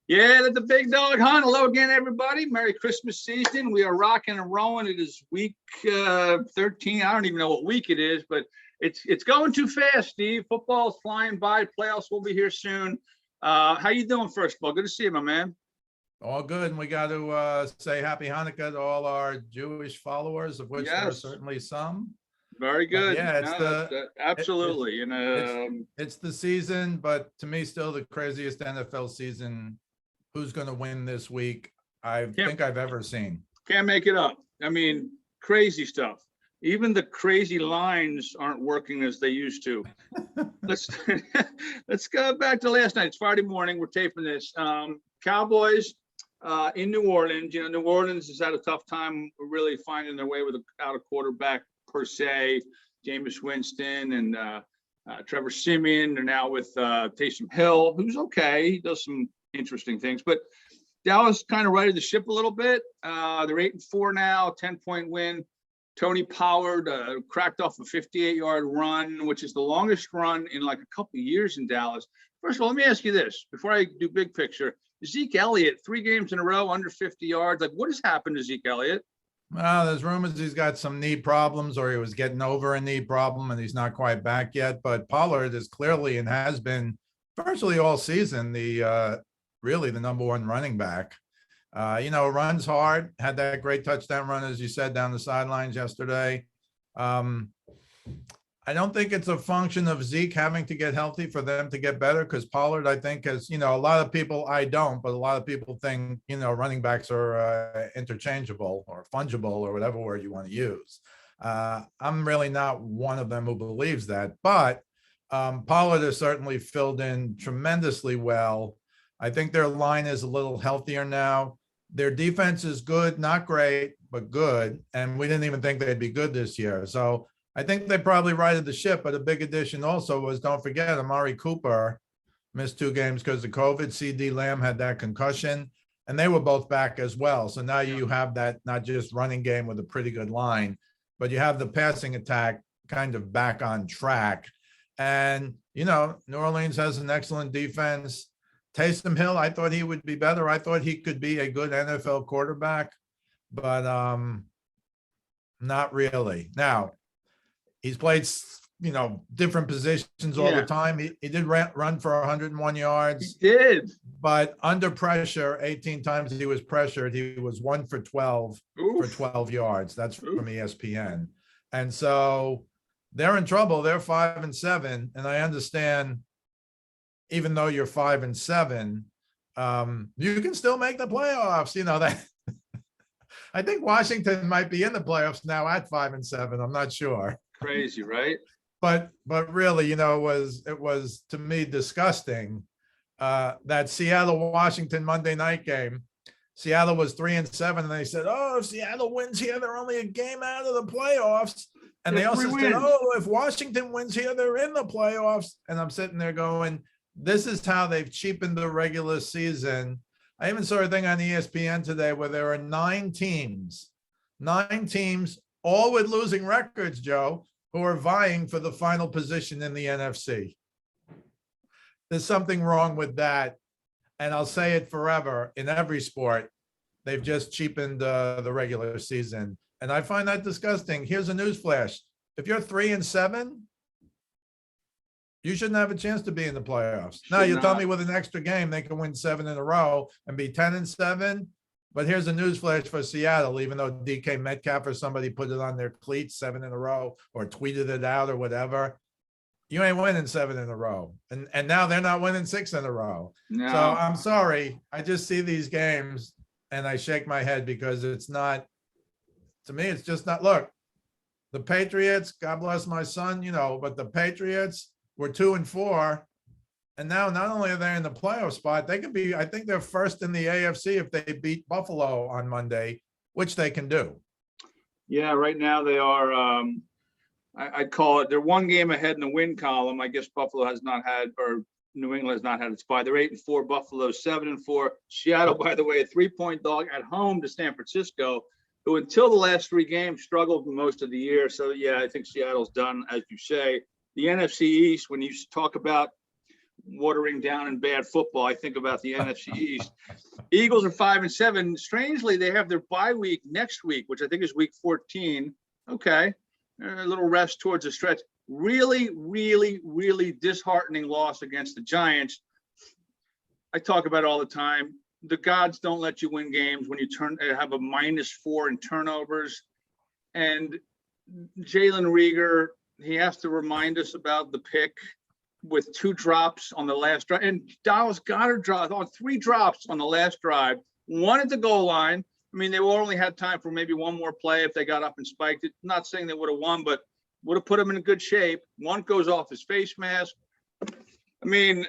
Yeah, that's the big dog hunt. Hello again, everybody. Merry Christmas season. We are rocking and rolling. It is week 13. I don't even know what week it is, but it's going too fast, Steve. Football's flying by. Playoffs will be here soon. How you doing, first of all? Good to see you, my man. All good. And we got to say happy Hanukkah to all our Jewish followers, of which there are certainly some. Very good. Yeah, it's absolutely. It's the season, but to me, still the craziest NFL season. Who's going to win this week? I think I've ever seen. Can't make it up. I mean, crazy stuff. Even the crazy lines aren't working as they used to. Let's go back to last night. It's Friday morning. We're taping this. Cowboys in New Orleans. You know, New Orleans has had a tough time really finding their way without a quarterback per se. Jameis Winston and Trevor Siemian. They're now with Taysom Hill, who's okay. He does some interesting things, but Dallas kind of righted the ship a little bit. They're 8-4 now, 10-point win. Tony Pollard cracked off a 58-yard run, which is the longest run in like a couple of years in Dallas. First of all, let me ask you this before I do big picture. Zeke Elliott, 3 games in a row, under 50 yards. Like, what has happened to Zeke Elliott? Well, there's rumors he's got some knee problems or he was getting over a knee problem and he's not quite back yet. But Pollard is clearly and has been virtually all season really the number 1 running back. Runs hard, had that great touchdown run, as you said, down the sidelines yesterday. I don't think it's a function of Zeke having to get healthy for them to get better, because Pollard, I think, has, a lot of people, I don't, but a lot of people think, running backs are interchangeable or fungible or whatever word you want to use. I'm really not one of them who believes that, but Pollard has certainly filled in tremendously well. I think their line is a little healthier now. Their defense is good, not great, but good. And we didn't even think they'd be good this year. So I think they probably righted the ship. But a big addition also was, don't forget, Amari Cooper missed 2 games because of COVID. CD Lamb had that concussion, and they were both back as well. So now you have that not just running game with a pretty good line, but you have the passing attack kind of back on track. And, New Orleans has an excellent defense. Taysom Hill, I thought he would be better. I thought he could be a good NFL quarterback, but not really. Now, he's played, different positions all the time. He did run for 101 yards. He did. But under pressure, 18 times he was pressured. He was 1 for 12 for 12 yards. That's from ESPN. And so they're in trouble. They're 5-7. And I understand, even though you're 5-7, you can still make the playoffs. That I think Washington might be in the playoffs now at 5-7. I'm not sure. Crazy, right? But really, it was to me disgusting. That Seattle-Washington Monday night game. Seattle was 3-7, and they said, "Oh, if Seattle wins here, they're only a game out of the playoffs." And they also said, "Oh, if Washington wins here, they're in the playoffs." And I'm sitting there going, this is how they've cheapened the regular season. I even saw a thing on ESPN today where there are 9 teams, all with losing records, Joe, who are vying for the final position in the NFC. There's something wrong with that. And I'll say it forever, in every sport, they've just cheapened the regular season. And I find that disgusting. Here's a newsflash. If you're 3-7, you shouldn't have a chance to be in the playoffs. Now, you tell me with an extra game, they can win 7 in a row and be 10-7. But here's a newsflash for Seattle, even though DK Metcalf or somebody put it on their cleats 7 in a row or tweeted it out or whatever. You ain't winning 7 in a row. And now they're not winning 6 in a row. No. So I'm sorry. I just see these games and I shake my head because it's not, to me, it's just not. Look, the Patriots, God bless my son, but the Patriots were 2-4. And now not only are they in the playoff spot, they could be, I think they're first in the AFC if they beat Buffalo on Monday, which they can do. Yeah, right now they are, I'd call it, they're 1 game ahead in the win column. I guess Buffalo has not had, or New England has not had its bye. They're 8-4, Buffalo 7-4. Seattle, by the way, a 3-point dog at home to San Francisco, who until the last 3 games struggled most of the year. So, yeah, I think Seattle's done, as you say. The NFC East, when you talk about watering down in bad football, I think about the NFC East. Eagles are 5-7. Strangely, they have their bye week next week, which I think is week 14. Okay. A little rest towards the stretch. Really, really, really disheartening loss against the Giants. I talk about it all the time. The gods don't let you win games when you have a -4 in turnovers. And Jalen Reagor, he has to remind us about the pick with 2 drops on the last drive. And Dallas Goedert dropped on 3 drops on the last drive, 1 at the goal line. I mean, they only had time for maybe 1 more play if they got up and spiked it. Not saying they would have won, but would have put them in good shape. 1 goes off his face mask. I mean,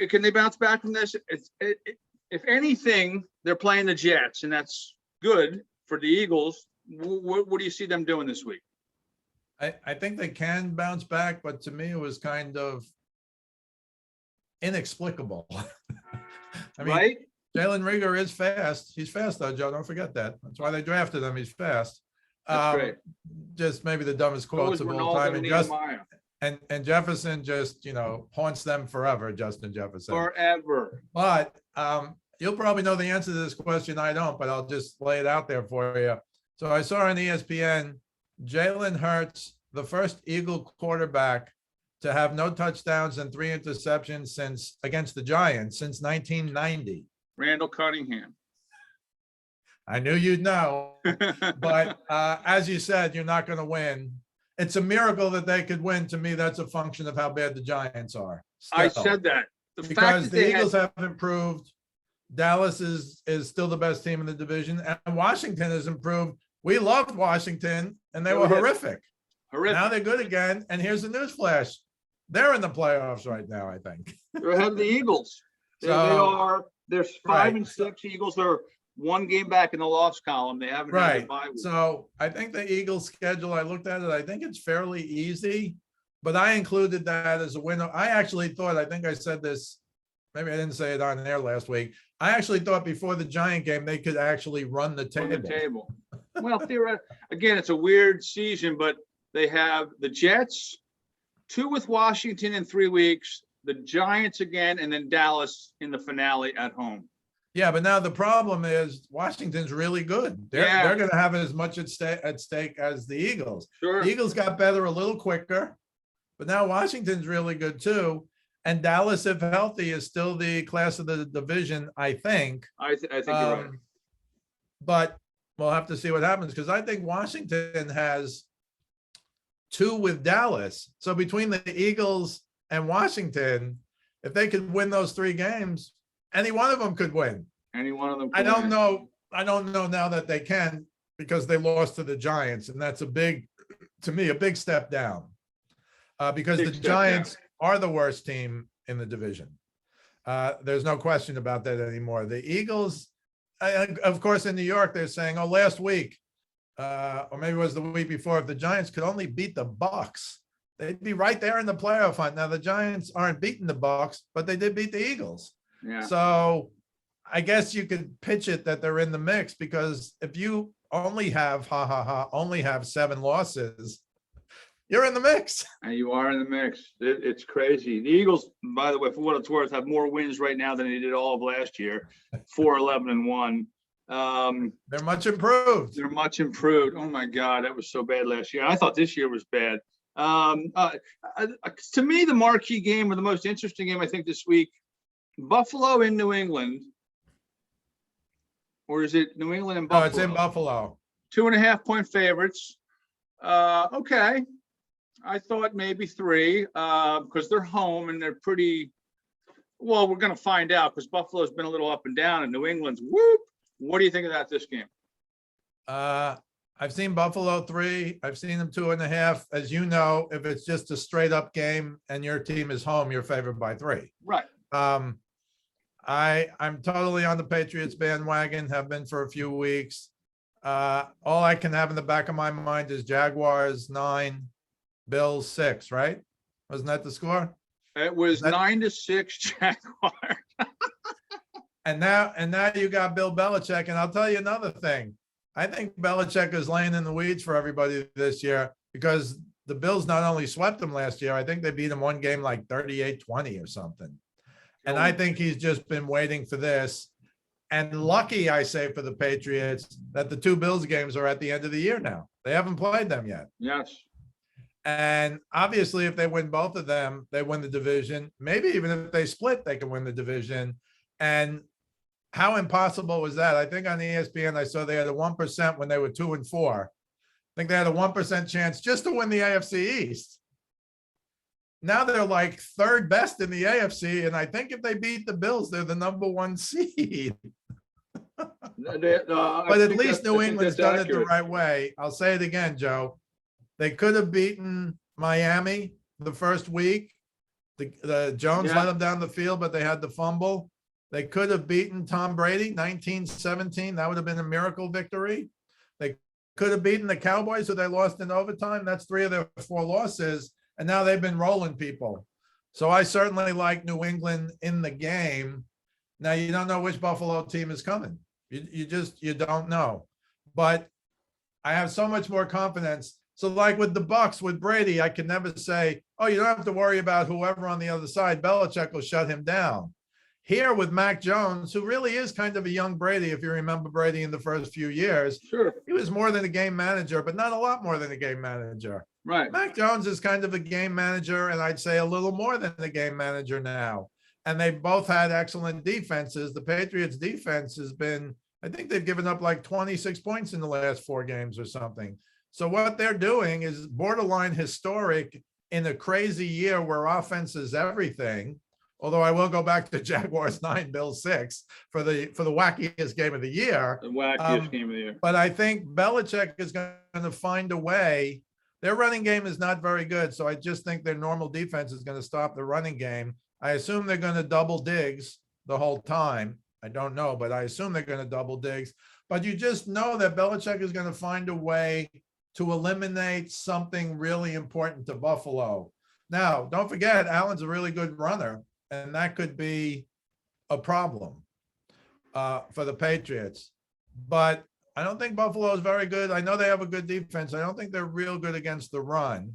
can they bounce back from this? If anything, they're playing the Jets, and that's good for the Eagles. What do you see them doing this week? I think they can bounce back, but to me, it was kind of inexplicable. I mean, Right? Jalen Reagor is fast. He's fast, though, Joe. Don't forget that. That's why they drafted him. He's fast. That's great. Just maybe the dumbest quotes of all time. And Jefferson just, haunts them forever, Justin Jefferson. Forever. But you'll probably know the answer to this question. I don't, but I'll just lay it out there for you. So I saw on ESPN, Jalen Hurts, the first Eagle quarterback to have no touchdowns and 3 interceptions against the Giants since 1990. Randall Cunningham. I knew you'd know, but as you said, you're not going to win. It's a miracle that they could win. To me, that's a function of how bad the Giants are. Still. I said that. Because the Eagles have improved. Dallas is still the best team in the division, and Washington has improved. We loved Washington, and they were horrific. Now they're good again, and here's the news flash. They're in the playoffs right now, I think. They're ahead of the Eagles. They are. There's 5-6. Eagles are 1 game back in the loss column. They haven't had a bye week. So I think the Eagles schedule, I looked at it, I think it's fairly easy, but I included that as a winner. I actually thought, I think I said this, maybe I didn't say it on air last week. I actually thought before the Giant game, they could actually run the table. Well, again, it's a weird season, but they have the Jets, 2 with Washington in 3 weeks, the Giants again, and then Dallas in the finale at home. Yeah, but now the problem is Washington's really good. They're going to have as much at stake as the Eagles. Sure. The Eagles got better a little quicker, but now Washington's really good too. And Dallas, if healthy, is still the class of the division, I think. I think you're right. But we'll have to see what happens, because I think Washington has 2 with Dallas. So between the Eagles and Washington, if they could win those 3 games, any one of them could win. Any one of them. I don't know now that they can, because they lost to the Giants, and that's to me, a big step down. Because the Giants are the worst team in the division. There's no question about that anymore. The Eagles, of course, in New York, they're saying, last week, or maybe it was the week before, if the Giants could only beat the Bucs, they'd be right there in the playoff hunt. Now, the Giants aren't beating the Bucs, but they did beat the Eagles. Yeah. So I guess you could pitch it that they're in the mix, because if you only have, only have 7 losses, you're in the mix. And you are in the mix. It's crazy. The Eagles, by the way, for what it's worth, have more wins right now than they did all of last year. 4-11-1. They're much improved. They're much improved. Oh my God, that was so bad last year. I thought this year was bad. To me, the marquee game, or the most interesting game, I think, this week, Buffalo in New England. Or is it New England and Buffalo? No, it's in Buffalo. 2.5-point favorites. Okay. I thought maybe 3, because they're home and they're pretty, well, we're going to find out, because Buffalo's been a little up and down and New England's whoop. What do you think about this game? I've seen Buffalo 3. I've seen them 2.5. As you know, if it's just a straight up game and your team is home, you're favored by 3. Right. I'm totally on the Patriots bandwagon, have been for a few weeks. All I can have in the back of my mind is Jaguars 9, Bills 6, right? Wasn't that the score? It was 9-6 Jaguars. And now you got Bill Belichick. And I'll tell you another thing. I think Belichick is laying in the weeds for everybody this year, because the Bills not only swept them last year, I think they beat them one game like 38-20 or something. And I think he's just been waiting for this. And lucky, I say, for the Patriots that the two Bills games are at the end of the year now. They haven't played them yet. Yes. And obviously, if they win both of them, they win the division. Maybe even if they split, they can win the division. And how impossible was that? I think on ESPN, I saw they had a 1% when they were 2-4. I think they had a 1% chance just to win the AFC East. Now they're like third best in the AFC. And I think if they beat the Bills, they're the number 1 seed. But at least New England's done it the right way. I'll say it again, Joe. They could have beaten Miami the first week. The Jones let them down the field, but they had the fumble. They could have beaten Tom Brady 19-17. That would have been a miracle victory. They could have beaten the Cowboys, who they lost in overtime. That's 3 of their 4 losses. And now they've been rolling people. So I certainly like New England in the game. Now, you don't know which Buffalo team is coming. You don't know. But I have so much more confidence. So like with the Bucks, with Brady, I can never say, oh, you don't have to worry about whoever on the other side. Belichick will shut him down. Here with Mac Jones, who really is kind of a young Brady, if you remember Brady in the first few years, sure, he was more than a game manager, but not a lot more than a game manager. Right. Mac Jones is kind of a game manager, and I'd say a little more than a game manager now. And they've both had excellent defenses. The Patriots defense has been, I think they've given up like 26 points in the last 4 games or something. So what they're doing is borderline historic in a crazy year where offense is everything. Although I will go back to Jaguars 9, Bills 6 for the wackiest game of the year. The wackiest game of the year. But I think Belichick is going to find a way. Their running game is not very good, so I just think their normal defense is going to stop the running game. I assume they're going to double Diggs the whole time. I don't know, but I assume they're going to double Diggs. But you just know that Belichick is going to find a way to eliminate something really important to Buffalo. Now, don't forget, Allen's a really good runner, and that could be a problem for the Patriots. But I don't think Buffalo is very good. I know they have a good defense. I don't think they're real good against the run.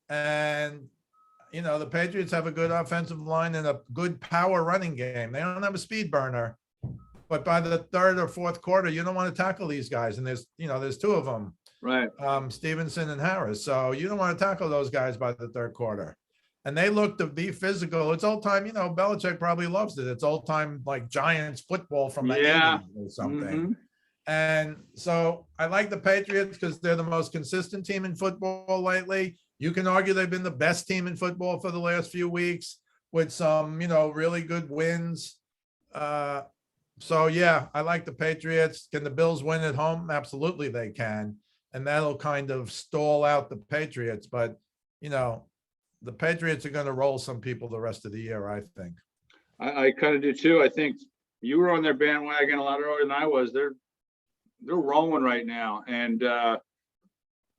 And, you know, the Patriots have a good offensive line and a good power running game. They don't have a speed burner. But by the 3rd or 4th quarter, you don't want to tackle these guys. And there's 2 of them. Right. Stevenson and Harris. So you don't want to tackle those guys by the 3rd quarter. And they look to be physical. It's old time, Belichick probably loves it. It's old time like Giants football from the 80s or something. Mm-hmm. And so I like the Patriots because they're the most consistent team in football lately. You can argue they've been the best team in football for the last few weeks with some, really good wins. So yeah, I like the Patriots. Can the Bills win at home? Absolutely they can. And that'll kind of stall out the Patriots. But, the Patriots are going to roll some people the rest of the year, I think. I kind of do too. I think you were on their bandwagon a lot earlier than I was. They're rolling right now. And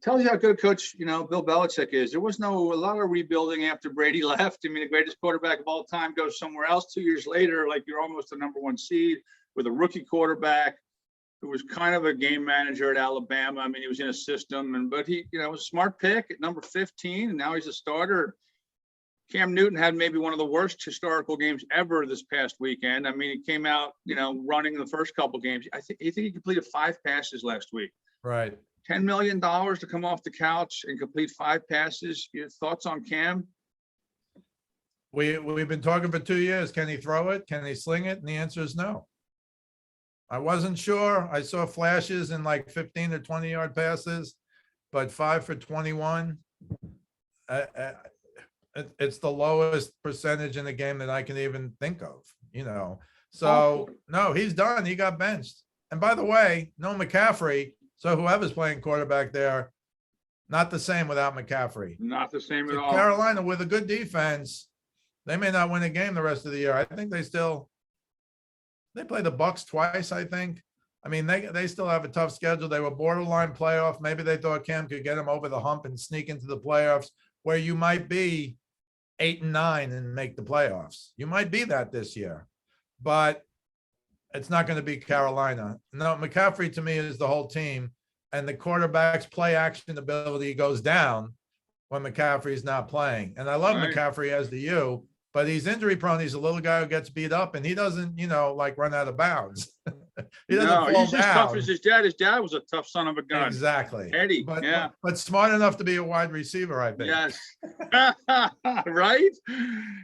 tells you how good a coach, Bill Belichick is. There was a lot of rebuilding after Brady left. I mean, the greatest quarterback of all time goes somewhere else 2 years later, like you're almost the number 1 seed with a rookie quarterback who was kind of a game manager at Alabama. I mean, he was in a system, but he, was a smart pick at number 15, and now he's a starter. Cam Newton had maybe one of the worst historical games ever this past weekend. I mean, he came out, running in the first couple games. I think he completed 5 passes last week. Right. $10 million to come off the couch and complete 5 passes. Your thoughts on Cam? We've been talking for 2 years. Can he throw it? Can he sling it? And the answer is no. I wasn't sure. I saw flashes in like 15 or 20-yard passes, but 5 for 21. It's the lowest percentage in the game that I can even think of, So, no, he's done. He got benched. And by the way, no McCaffrey. So whoever's playing quarterback there, not the same without McCaffrey. Not the same at all. Carolina, with a good defense, they may not win a game the rest of the year. I think they play the Bucks twice, I think. I mean, they still have a tough schedule. They were borderline playoff. Maybe they thought Cam could get them over the hump and sneak into the playoffs, where you might be 8-9 and make the playoffs. You might be that this year, but it's not going to be Carolina. No, McCaffrey to me is the whole team, and the quarterback's play action ability goes down when McCaffrey's not playing. And I love Right. McCaffrey as the U, but he's injury prone. He's a little guy who gets beat up, and he doesn't, like run out of bounds. He doesn't No, fall he's as tough down. as his dad. His dad was a tough son of a gun. Exactly. Eddie, But, yeah. but smart enough to be a wide receiver, I think. Yes. Right?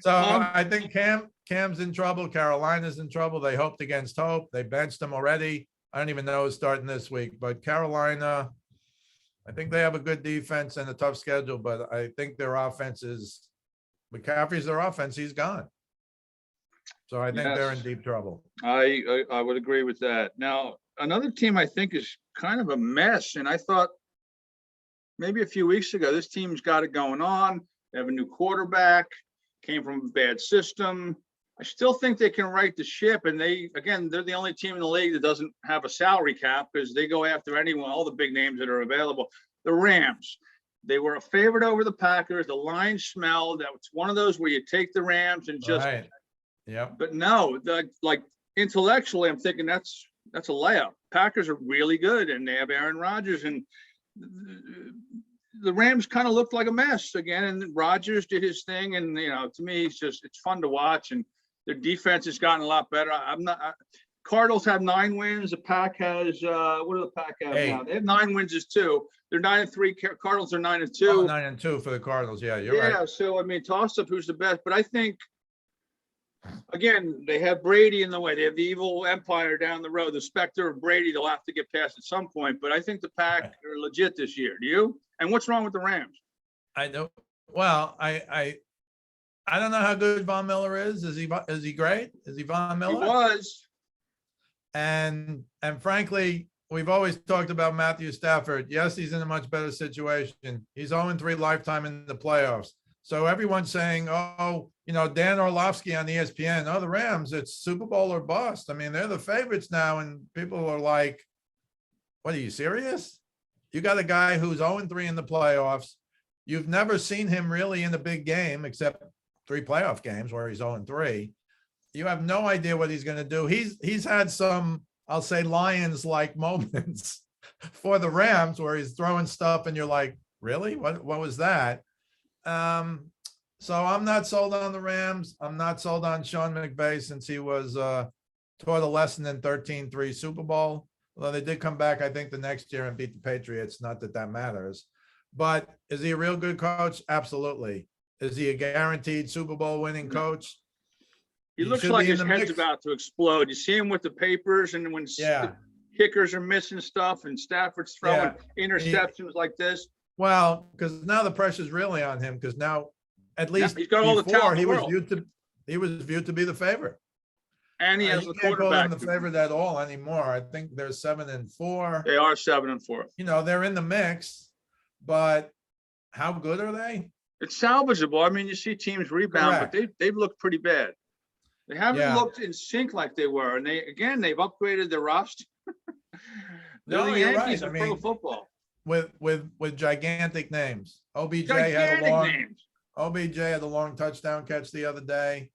So I think Cam's in trouble. Carolina's in trouble. They hoped against hope. They benched him already. I don't even know who's starting this week, but Carolina, I think they have a good defense and a tough schedule, but I think their offense is, McCaffrey's their offense. He's gone. So I think they're in Yes. deep trouble. I would agree with that. Now, another team I think is kind of a mess, and I thought maybe a few weeks ago, this team's got it going on. They have a new quarterback, came from a bad system. I still think they can right the ship, and they're the only team in the league that doesn't have a salary cap because they go after anyone, all the big names that are available. The Rams, they were a favorite over the Packers. The line smelled. That was one of those where you take the Rams and just. Right. Yep. But no, like intellectually, I'm thinking that's a layup. Packers are really good, and they have Aaron Rodgers, and the Rams kind of looked like a mess again. And Rodgers did his thing, and to me, it's fun to watch, and their defense has gotten a lot better. Cardinals have 9 wins. The Pack has what do the Pack have 8. now? They have 9 wins as too. They're 9-3. Cardinals are 9-2. 9-2 for the Cardinals. Yeah, you're right. Yeah, so I mean, toss up who's the best, but I think. Again, they have Brady in the way. They have the evil empire down the road. The specter of Brady they'll have to get past at some point. But I think the Pack are legit this year. Do you? And what's wrong with the Rams? I know. Well, I don't know how good Von Miller is. Is he great? Is he Von Miller? He was. And frankly, we've always talked about Matthew Stafford. Yes, he's in a much better situation. He's 0-3 lifetime in the playoffs. So everyone's saying, Dan Orlovsky on ESPN, the Rams, it's Super Bowl or bust. I mean, they're the favorites now. And people are like, what, are you serious? You got a guy who's 0-3 in the playoffs. You've never seen him really in a big game, except 3 playoff games where he's 0-3. You have no idea what he's going to do. He's had some, I'll say, Lions-like moments for the Rams where he's throwing stuff and you're like, really? What was that? So I'm not sold on the Rams. I'm not sold on Sean McVay since he was taught a lesson in 13-3 Super Bowl. Although they did come back, I think, the next year and beat the Patriots. Not that matters. But is he a real good coach? Absolutely. Is he a guaranteed Super Bowl winning coach? He looks like his head's about to explode. You see him with the papers, and when kickers are missing stuff and Stafford's throwing interceptions like this. Well, because now the pressure's really on him, because now at least he's got all the talent he was viewed to be the favorite. And he has the can't call quarterback. him the favorite at all anymore. I think they're 7-4. They are 7-4. They're in the mix, but how good are they? It's salvageable. I mean, you see teams rebound, Correct. but they've looked pretty bad. They haven't looked in sync like they were, and they've upgraded their roster. No, the you're Yankees right. of pro football With gigantic names. OBJ had a long touchdown catch the other day.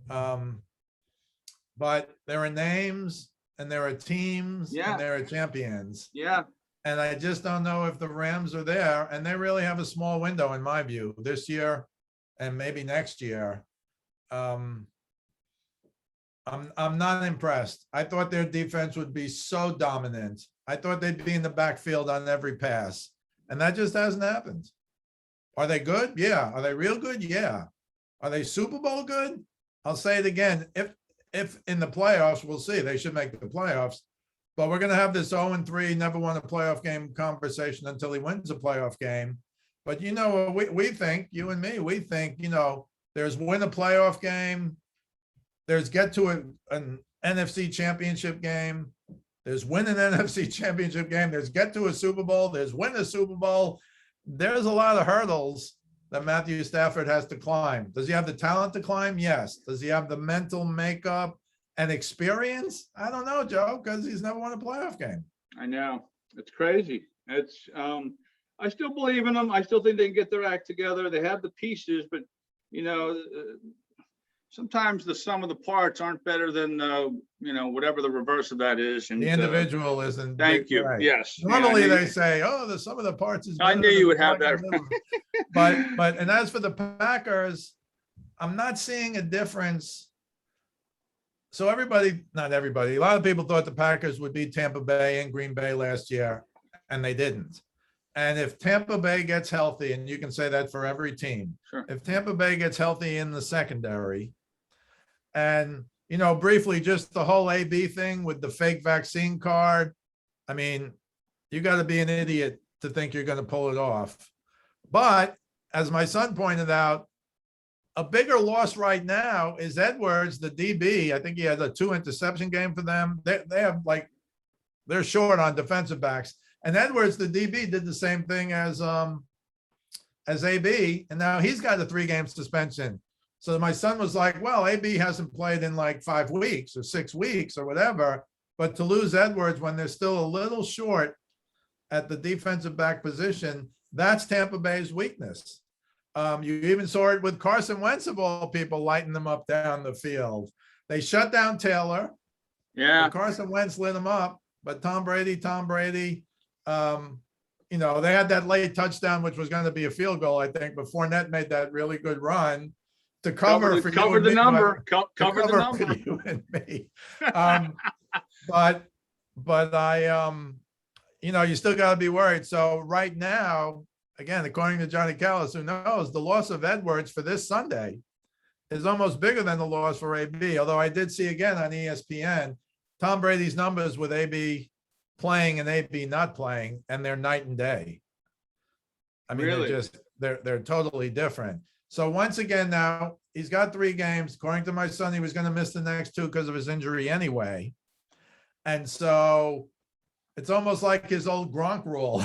But there are names and there are teams and there are champions. Yeah. And I just don't know if the Rams are there, and they really have a small window in my view this year and maybe next year. I'm not impressed. I thought their defense would be so dominant. I thought they'd be in the backfield on every pass, and that just hasn't happened. Are they good? Yeah. Are they real good? Yeah. Are they Super Bowl good? I'll say it again. If in the playoffs, we'll see. They should make the playoffs, but we're going to have this 0-3, never won a playoff game conversation until he wins a playoff game. But we think, you and me, we think, there's win a playoff game. There's get to an NFC championship game. There's win an NFC championship game. There's get to a Super Bowl. There's win a Super Bowl. There's a lot of hurdles that Matthew Stafford has to climb. Does he have the talent to climb? Yes. Does he have the mental makeup and experience? I don't know, Joe, because he's never won a playoff game. I know. It's crazy. It's I still believe in them. I still think they can get their act together. They have the pieces, but sometimes the sum of the parts aren't better than, whatever the reverse of that is. And The individual isn't. thank you. Right. Yes. Normally Yeah, they say, oh, the sum of the parts is. I better knew than you would the have part in that. the middle. And as for the Packers, I'm not seeing a difference. So not everybody, a lot of people thought the Packers would beat Tampa Bay and Green Bay last year, and they didn't. And if Tampa Bay gets healthy, and you can say that for every team, Sure. if Tampa Bay gets healthy in the secondary, and, briefly, just the whole AB thing with the fake vaccine card, I mean, you got to be an idiot to think you're going to pull it off. But as my son pointed out, a bigger loss right now is Edwards, the DB. I think he had a 2 interception game for them. They have they're short on defensive backs. And Edwards, the DB, did the same thing as AB, and now he's got a 3-game suspension. So my son was like, well, AB hasn't played in 5 weeks or 6 weeks or whatever, but to lose Edwards when they're still a little short at the defensive back position, that's Tampa Bay's weakness. You even saw it with Carson Wentz, of all people, lighting them up down the field. They shut down Taylor. Yeah. Carson Wentz lit them up, but Tom Brady, they had that late touchdown, which was going to be a field goal, I think, but Fournette made that really good run to cover the number. Cover the number. For you and me. But I, you still got to be worried. So right now, again, according to Johnny Kallas, who knows, the loss of Edwards for this Sunday is almost bigger than the loss for AB. Although I did see again on ESPN, Tom Brady's numbers with AB playing and AB not playing, and they're night and day. I mean, Really? they're totally different. So once again, now he's got 3 games. According to my son, he was going to miss the next 2 because of his injury anyway. And so it's almost like his old Gronk rule.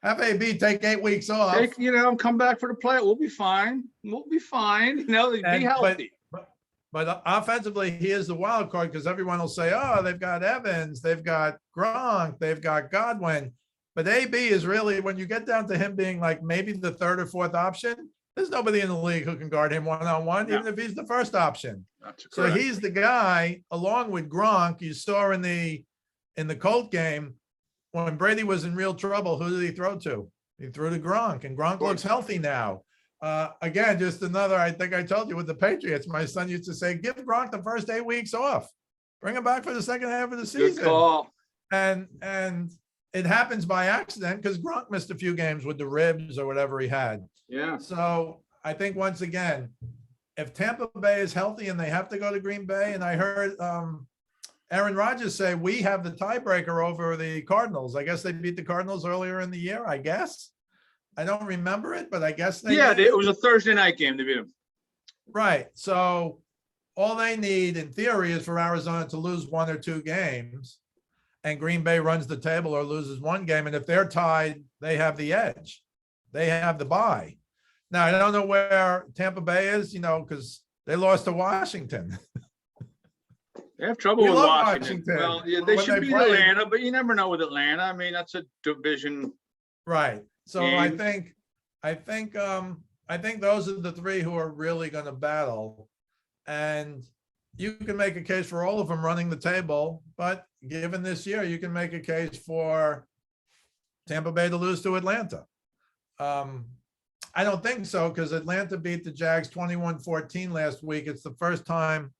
Have AB take 8 weeks off. Come back for the play. We'll be fine. Be healthy. But offensively, he is the wild card because everyone will say, oh, they've got Evans, they've got Gronk, they've got Godwin. But AB is really, when you get down to him being maybe the 3rd or 4th option, there's nobody in the league who can guard him one-on-one, even if he's the first option. So he's the guy, along with Gronk. You saw in the Colt game, when Brady was in real trouble, who did he throw to? He threw to Gronk, and Gronk looks healthy now. Again, just another, I think I told you with the Patriots, my son used to say, give Gronk the first 8 weeks off. Bring him back for the second half of the season. Good call. And it happens by accident because Gronk missed a few games with the ribs or whatever he had. Yeah. So I think once again, if Tampa Bay is healthy and they have to go to Green Bay, and I heard Aaron Rodgers say we have the tiebreaker over the Cardinals. I guess they beat the Cardinals earlier in the year, I guess. I don't remember it, but I guess they did. It was a Thursday night game to beat them. Right. So all they need in theory is for Arizona to lose 1 or 2 games, and Green Bay runs the table or loses 1 game. And if they're tied, they have the edge. They have the bye. Now, I don't know where Tampa Bay is, because they lost to Washington. They have trouble with Washington. Well, they When should they beat play- Atlanta, but you never know with Atlanta. I mean, that's a division. Right. So game. I think those are the 3 who are really going to battle. And you can make a case for all of them running the table, but given this year, you can make a case for Tampa Bay to lose to Atlanta. I don't think so, because Atlanta beat the Jags 21-14 last week. It's the first time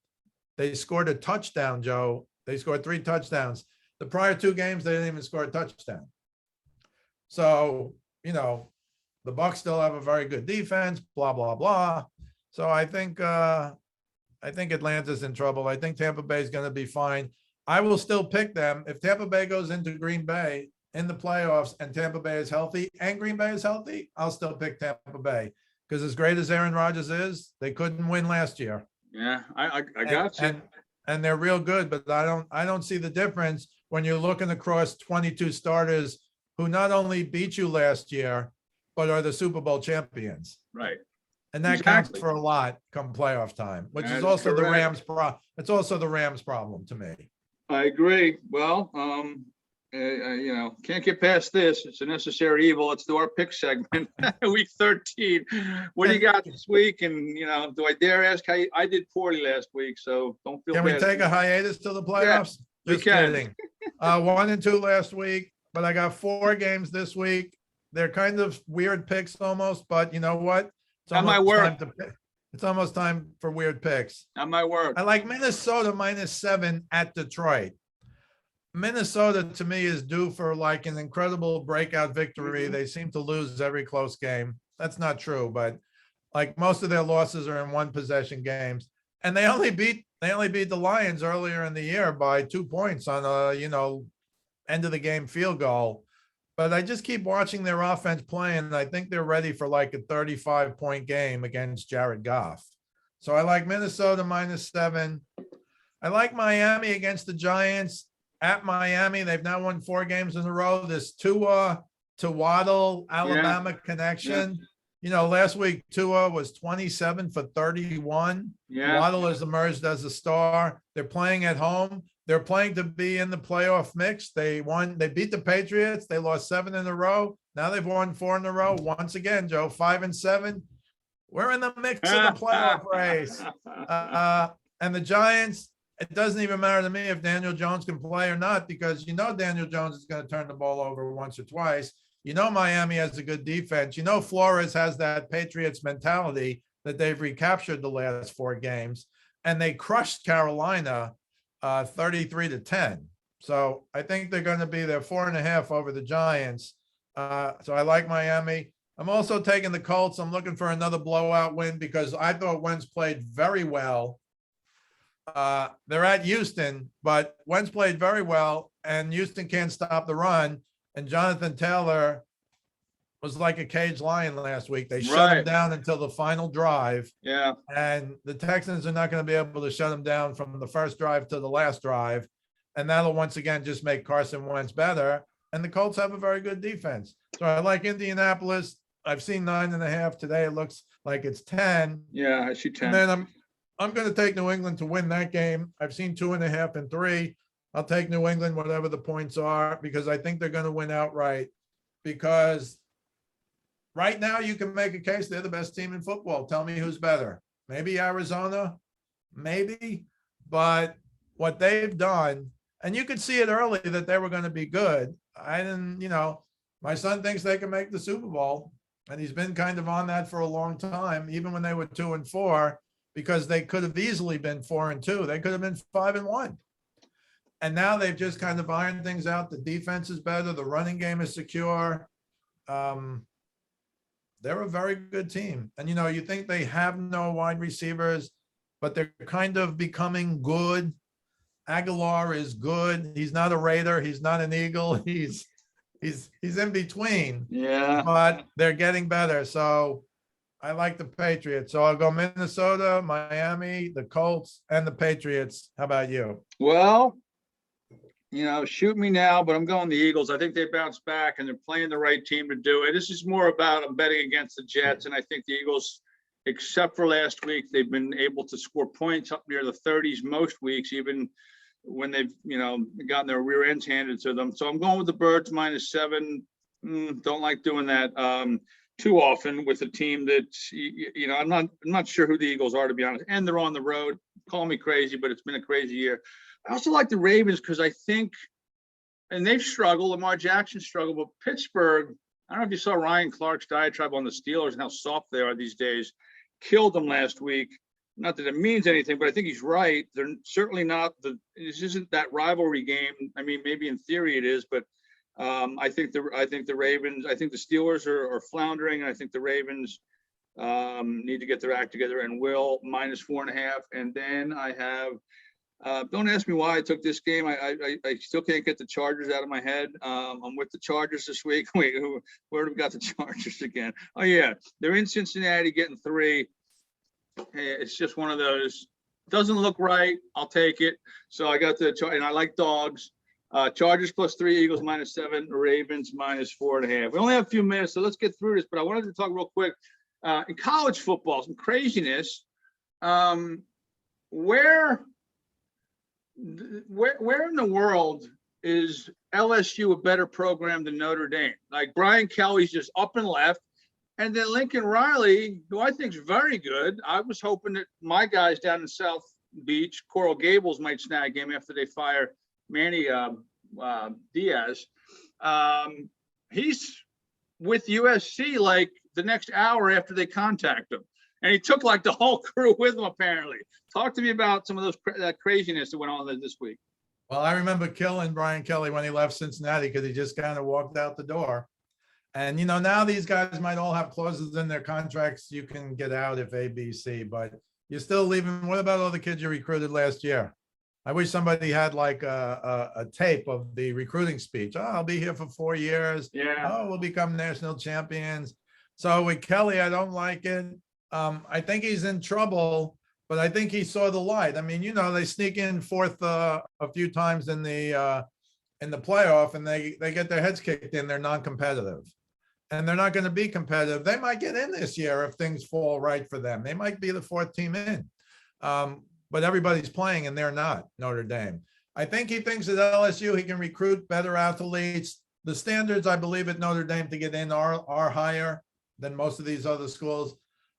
they scored a touchdown, Joe. They scored 3 touchdowns. The prior 2 games, they didn't even score a touchdown. So, the Bucs still have a very good defense, blah, blah, blah. So I think Atlanta's in trouble. I think Tampa Bay is going to be fine. I will still pick them. If Tampa Bay goes into Green Bay in the playoffs and Tampa Bay is healthy and Green Bay is healthy, I'll still pick Tampa Bay. Because as great as Aaron Rodgers is, they couldn't win last year. Yeah, I got you. And they're real good, but I don't see the difference when you're looking across 22 starters who not only beat you last year, but are the Super Bowl champions. Right. And that counts for a lot come playoff time, which is also the Rams' it's also the Rams' problem to me. I agree. Well, can't get past this. It's a necessary evil. Let's do our pick segment. Week 13. What do you got this week? And, do I dare ask how I did poorly last week? So don't feel Can we bad. take a hiatus till the playoffs? we Just can. kidding. 1-2 last week, but I got 4 games this week. They're kind of weird picks almost, but you know what? That might work. It's almost time for weird picks. That might work. I like Minnesota -7 at Detroit. Minnesota to me is due for like an incredible breakout victory. They seem to lose every close game. That's not true, but like most of their losses are in 1 possession games. And they only beat the Lions earlier in the year by 2 points on a, end of the game field goal. But I just keep watching their offense play, and I think they're ready for like a 35-point game against Jared Goff. So I like Minnesota -7. I like Miami against the Giants at Miami. They've now won 4 games in a row. This Tua to Waddle Alabama connection. Last week Tua was 27 for 31. Yeah. Waddle has emerged as a star. They're playing at home. They're playing to be in the playoff mix. They beat the Patriots. They lost 7 in a row. Now they've won 4 in a row. Once again, Joe, 5-7. We're in the mix of the playoff race. And the Giants, it doesn't even matter to me if Daniel Jones can play or not, because Daniel Jones is going to turn the ball over once or twice. Miami has a good defense. Flores has that Patriots mentality that they've recaptured the last 4 games, and they crushed Carolina 33-10. So I think they're going to be there 4.5 over the Giants. So I like Miami. I'm also taking the Colts. I'm looking for another blowout win because I thought Wentz played very well. They're at Houston, but Wentz played very well, and Houston can't stop the run. And Jonathan Taylor was like a caged lion last week. They shut him down until the final drive. Yeah. And the Texans are not going to be able to shut him down from the first drive to the last drive. And that'll once again just make Carson Wentz better. And the Colts have a very good defense. So I like Indianapolis. I've seen 9.5 today. It looks like it's 10. Yeah, I see 10. And then I'm going to take New England to win that game. I've seen 2.5 and 3. I'll take New England, whatever the points are, because I think they're going to win outright. Because right now you can make a case they're the best team in football. Tell me who's better. Maybe Arizona, maybe. But what they've done, and you could see it early that they were going to be good. My son thinks they can make the Super Bowl, and he's been kind of on that for a long time, even when they were 2-4, because they could have easily been 4-2. They could have been 5-1. And now they've just kind of ironed things out. The defense is better. The running game is secure. They're a very good team. And, you think they have no wide receivers, but they're kind of becoming good. Aguilar is good. He's not a Raider. He's not an Eagle. He's in between. Yeah. But they're getting better. So I like the Patriots. So I'll go Minnesota, Miami, the Colts, and the Patriots. How about you? Well, shoot me now, but I'm going the Eagles. I think they bounce back and they're playing the right team to do it. This is more about I'm betting against the Jets, and I think the Eagles, except for last week, they've been able to score points up near the 30s most weeks, even when they've gotten their rear ends handed to them. So I'm going with the Birds -7. Don't like doing that too often with a team that I'm not sure who the Eagles are, to be honest. And they're on the road. Call me crazy, but it's been a crazy year. I also like the Ravens because I think, and they've struggled, Lamar Jackson struggled, but Pittsburgh, I don't know if you saw Ryan Clark's diatribe on the Steelers and how soft they are these days, killed them last week. Not that it means anything, but I think he's right. They're certainly not this isn't that rivalry game. I mean, maybe in theory it is, but I think the Ravens, I think the Steelers are floundering, and I think the Ravens need to get their act together and will -4.5. And then I have, don't ask me why I took this game. I still can't get the Chargers out of my head. I'm with the Chargers this week. Wait, where have we got the Chargers again? Oh yeah, they're in Cincinnati getting 3. Hey, it's just one of those. Doesn't look right. I'll take it. So I got and I like dogs. Chargers +3, Eagles -7, Ravens -4.5. We only have a few minutes, so let's get through this. But I wanted to talk real quick. In college football, some craziness. Where in the world LSU a better program than Notre Dame. Like Brian Kelly's just up and left. And then Lincoln Riley, who I think is very good. I was hoping that my guys down in South Beach, Coral Gables, might snag him after they fire Manny Diaz. He's with USC like the next hour after they contact him. And he took like the whole crew with him, apparently. Talk to me about some of those that craziness that went on this week. Well, I remember killing Brian Kelly when he left Cincinnati because he just kind of walked out the door. And, you know, now these guys might all have clauses in their contracts. You can get out if ABC, but you're still leaving. What about all the kids you recruited last year? I wish somebody had like a tape of the recruiting speech. Oh, I'll be here for 4 years. Yeah. Oh, we'll become national champions. So with Kelly, I don't like it. I think he's in trouble, but I think he saw the light. I mean, you know, they sneak in fourth a few times in the playoff, and they get their heads kicked in. They're non-competitive, and they're not going to be competitive. They might get in this year if things fall right for them. They might be the fourth team in, but everybody's playing, and they're not. Notre Dame. I think he thinks at LSU he can recruit better athletes. The standards, I believe, at Notre Dame to get in are higher than most of these other schools.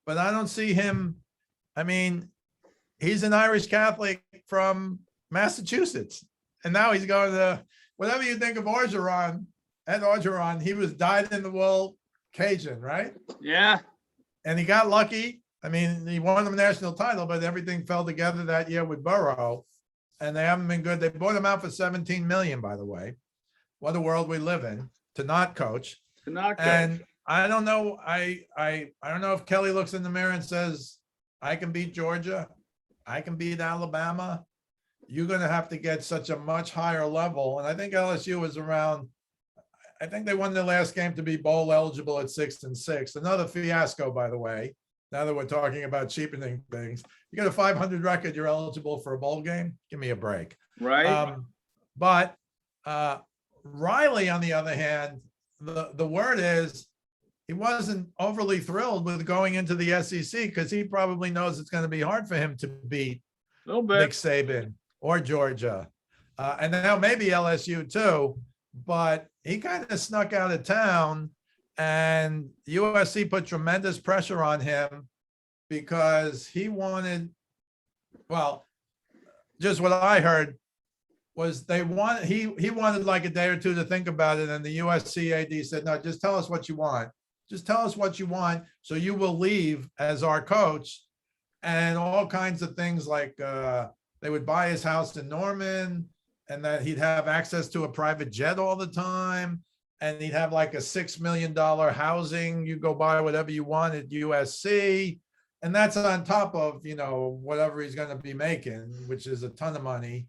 But I don't see him. I mean, he's an Irish Catholic from Massachusetts, and now he's going to, whatever you think of Orgeron, Ed Orgeron, he was dyed-in-the-wool Cajun, right? Yeah. And he got lucky. I mean, he won the national title, but everything fell together that year with Burrow, and they haven't been good. They bought him out for $17 million, by the way. What a world we live in to not coach. To not coach. And I don't know. I don't know if Kelly looks in the mirror and says, I can beat Georgia. I can beat Alabama. You're going to have to get such a much higher level. And I think LSU was around, I think they won their last game to be bowl eligible at 6-6. Another fiasco, by the way. Now that we're talking about cheapening things, you get a 500 record, you're eligible for a bowl game. Give me a break. Right. But Riley, on the other hand, the word is, he wasn't overly thrilled with going into the SEC because he probably knows it's going to be hard for him to beat Nick Saban or Georgia. And now maybe LSU too, but he kind of snuck out of town, and USC put tremendous pressure on him because he wanted, well, just what I heard was he wanted like a day or two to think about it. And the USC AD said, no, just tell us what you want. Just tell us what you want, so you will leave as our coach. And all kinds of things like they would buy his house in Norman, and that he'd have access to a private jet all the time. And he'd have like a $6 million housing. You go buy whatever you want at USC. And that's on top of, you know, whatever he's going to be making, which is a ton of money.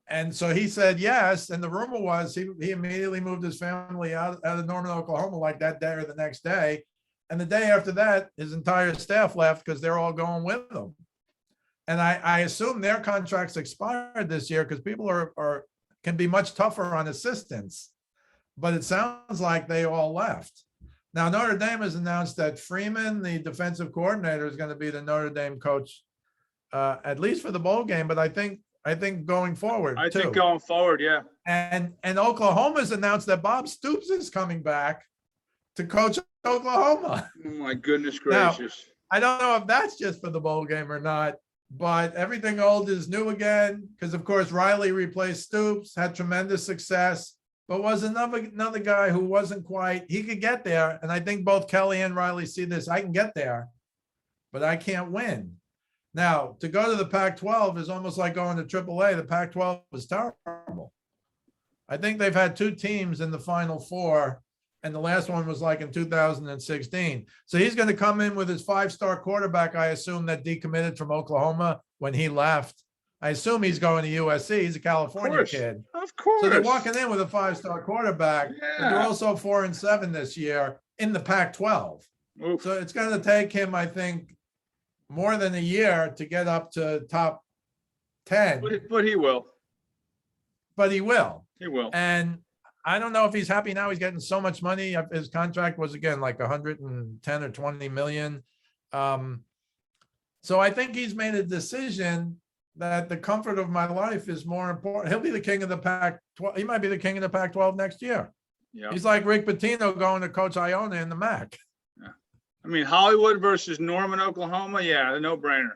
And so he said yes. And the rumor was he immediately moved his family out of Norman, Oklahoma, like that day or the next day. And the day after that, his entire staff left because they're all going with him. And I assume their contracts expired this year because people can be much tougher on assistants. But it sounds like they all left. Now, Notre Dame has announced that Freeman, the defensive coordinator, is going to be the Notre Dame coach, at least for the bowl game. But I think going forward, I think going forward, yeah. And Oklahoma's announced that Bob Stoops is coming back to coach Oklahoma. Oh my goodness gracious. Now, I don't know if that's just for the bowl game or not, but everything old is new again. Because of course Riley replaced Stoops, had tremendous success, but was another guy who wasn't quite. He could get there, and I think both Kelly and Riley see this. I can get there, but I can't win. Now, to go to the Pac-12 is almost like going to AAA. The Pac-12 was terrible. I think they've had two teams in the Final Four, and the last one was like in 2016. So he's going to come in with his 5-star quarterback, I assume, that decommitted from Oklahoma when he left. I assume he's going to USC. He's a California kid. Of course. So they're walking in with a 5-star quarterback, Yeah. but they're also 4-7 this year in the Pac-12. Oof. So it's going to take him, I think, more than a year to get up to top 10. But he will. But he will. He will. And I don't know if he's happy now. He's getting so much money. His contract was, again, like 110 or 20 million. So I think he's made a decision that the comfort of my life is more important. He'll be the king of the Pac-12. He might be the king of the Pac-12 next year. Yeah. He's like Rick Pitino going to coach Iona in the MAC. I mean, Hollywood versus Norman, Oklahoma. Yeah, a no-brainer.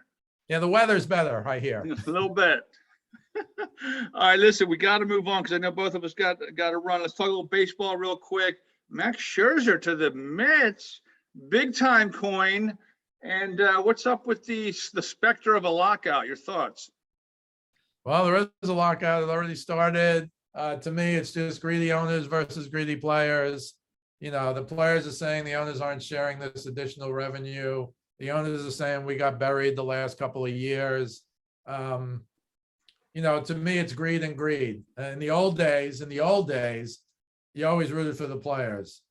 Yeah, the weather's better, I hear. A little bit. All right, listen, we got to move on because I know both of us got to run. Let's talk a little baseball real quick. Max Scherzer to the Mets, big time coin. And what's up with the specter of a lockout? Your thoughts? Well, there is a lockout. It already started. To me, it's just greedy owners versus greedy players. You know, the players are saying the owners aren't sharing this additional revenue. The owners are saying we got buried the last couple of years. You know, to me, it's greed and greed. In the old days, you always rooted for the players.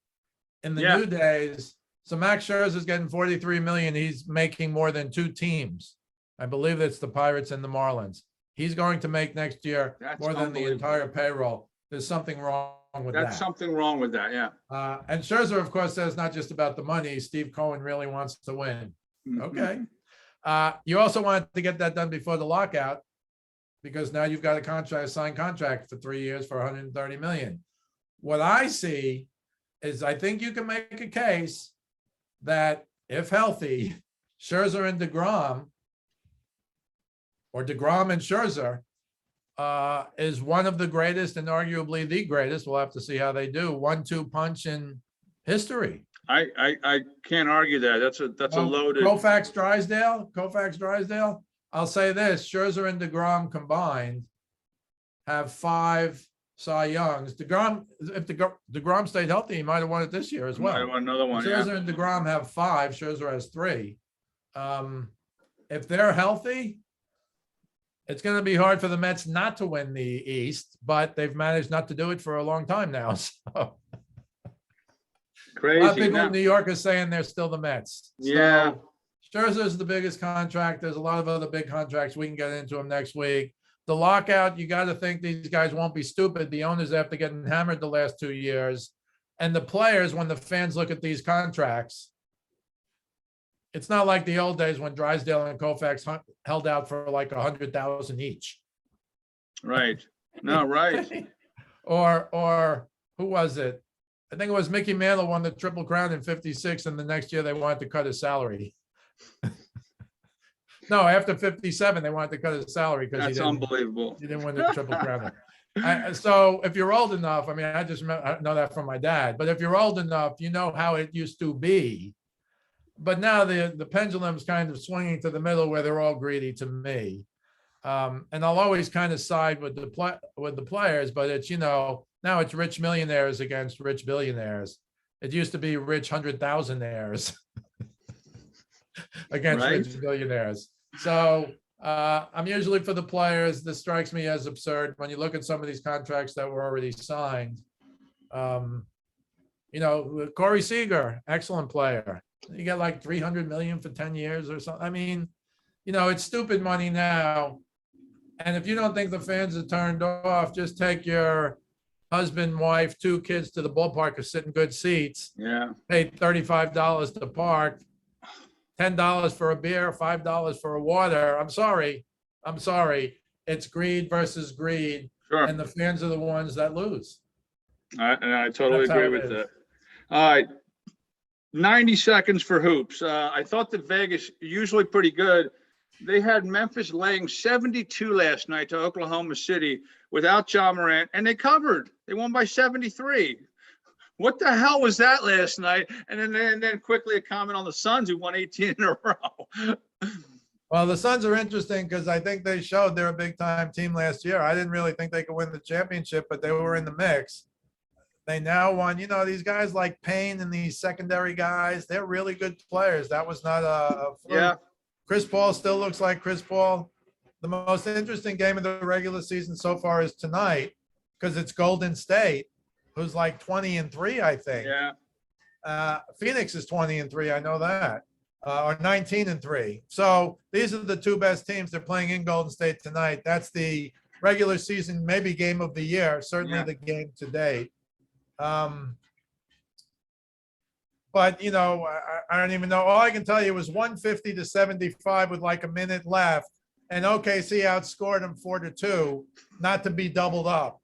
In the new days, so Max Scherzer is getting 43 million. He's making more than two teams. I believe it's the Pirates and the Marlins. He's going to make next year more than the entire payroll. There's something wrong with that. That's something wrong with that, yeah. And Scherzer, of course, says not just about the money. Steve Cohen really wants to win. Okay. You also want to get that done before the lockout because now you've got a signed contract for 3 years for 130 million. What I see is I think you can make a case that if healthy, Scherzer and DeGrom, or DeGrom and Scherzer, is one of the greatest and arguably the greatest. We'll have to see how they do. 1-2 punch in history. I can't argue that. That's a loaded. Koufax Drysdale. I'll say this: Scherzer and DeGrom combined have 5 Cy Youngs. DeGrom, if DeGrom stayed healthy, he might have won it this year as well. I want another one. Scherzer and DeGrom have 5. Scherzer has 3. If they're healthy, it's going to be hard for the Mets not to win the East, but they've managed not to do it for a long time now. So. Crazy. A lot of people in New York are saying they're still the Mets. Yeah. So, Scherzer is the biggest contract. There's a lot of other big contracts. We can get into them next week. The lockout, you got to think these guys won't be stupid. The owners, after getting hammered the last 2 years, and the players, when the fans look at these contracts, it's not like the old days when Drysdale and Koufax held out for like 100,000 each. Right. No, right. or who was it? I think it was Mickey Mantle won the Triple Crown in '56, and the next year they wanted to cut his salary. No, after 57, they wanted to cut his salary because that's unbelievable. He didn't win the Triple Crown. So if you're old enough, I mean, I know that from my dad, but if you're old enough, you know how it used to be. But now the pendulum's kind of swinging to the middle where they're all greedy to me. And I'll always kind of side with the players, but it's, you know, now it's rich millionaires against rich billionaires. It used to be rich 100,000aires against rich billionaires. So I'm usually for the players. This strikes me as absurd when you look at some of these contracts that were already signed. You know, Corey Seager, excellent player. You get like 300 million for 10 years or something. I mean, you know, it's stupid money now. And if you don't think the fans are turned off, just take your husband, wife, 2 kids to the ballpark or sit in good seats. Yeah. Pay $35 to park, $10 for a beer, $5 for a water. I'm sorry. It's greed versus greed. Sure. And the fans are the ones that lose. I totally agree with that. All right. 90 seconds for hoops. I thought that Vegas, usually pretty good. They had Memphis laying 72 last night to Oklahoma City without Ja Morant, and they covered. They won by 73. What the hell was that last night? And then quickly a comment on the Suns, who won 18 in a row. Well, the Suns are interesting because I think they showed they're a big-time team last year. I didn't really think they could win the championship, but they were in the mix. They now won. You know, these guys like Payne and these secondary guys, they're really good players. That was not a fluke. Yeah. Chris Paul still looks like Chris Paul. The most interesting game of the regular season so far is tonight because it's Golden State, who's like 20-3, I think. Yeah. Phoenix is 20-3. I know that. Or 19-3. So these are the 2 best teams. They're playing in Golden State tonight. That's the regular season, maybe game of the year, certainly the game to date. But, you know, I don't even know. All I can tell you was 150-75 with like a minute left. and OKC outscored them 4-2, not to be doubled up.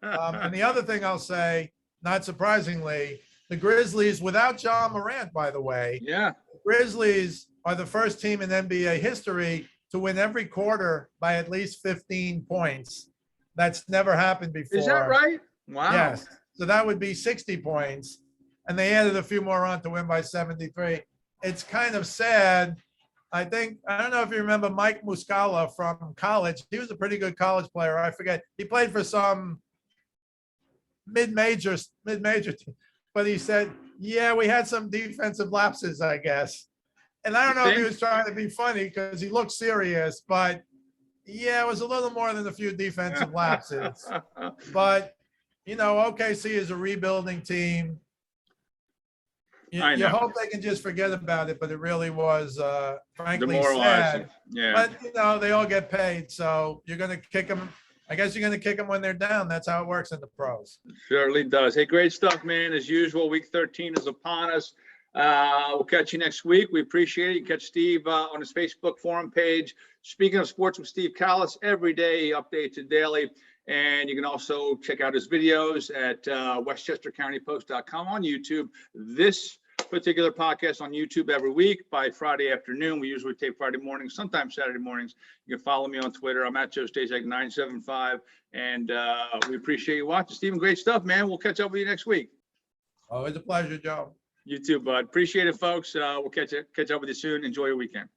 And the other thing I'll say, not surprisingly, the Grizzlies, without John Morant, by the way, Yeah. Grizzlies are the first team in NBA history to win every quarter by at least 15 points. That's never happened before. Is that right? Wow. Yes. So that would be 60 points. And they added a few more on to win by 73. It's kind of sad. I don't know if you remember Mike Muscala from college. He was a pretty good college player. I forget. He played for some mid-major team. But he said, yeah, we had some defensive lapses, I guess. And I don't know if he was trying to be funny because he looked serious, but yeah, it was a little more than a few defensive lapses. But, OKC is a rebuilding team. You hope they can just forget about it, but it really was, frankly, sad. Yeah. But, they all get paid, so you're going to kick them. I guess you're going to kick them when they're down. That's how it works in the pros. Certainly does. Hey, great stuff, man. As usual, week 13 is upon us. We'll catch you next week. We appreciate it. You catch Steve on his Facebook forum page. Speaking of Sports with Steve Kallas, every day he updates it daily. And you can also check out his videos at westchestercountypost.com on YouTube. This particular podcast on YouTube every week by Friday afternoon. We usually tape Friday mornings, sometimes Saturday mornings. You can follow me on Twitter. I'm at Joe Staszak 975. And we appreciate you watching. Stephen, great stuff, man. We'll catch up with you next week. Always a pleasure, Joe. You too, bud. Appreciate it, folks. We'll catch up with you soon. Enjoy your weekend.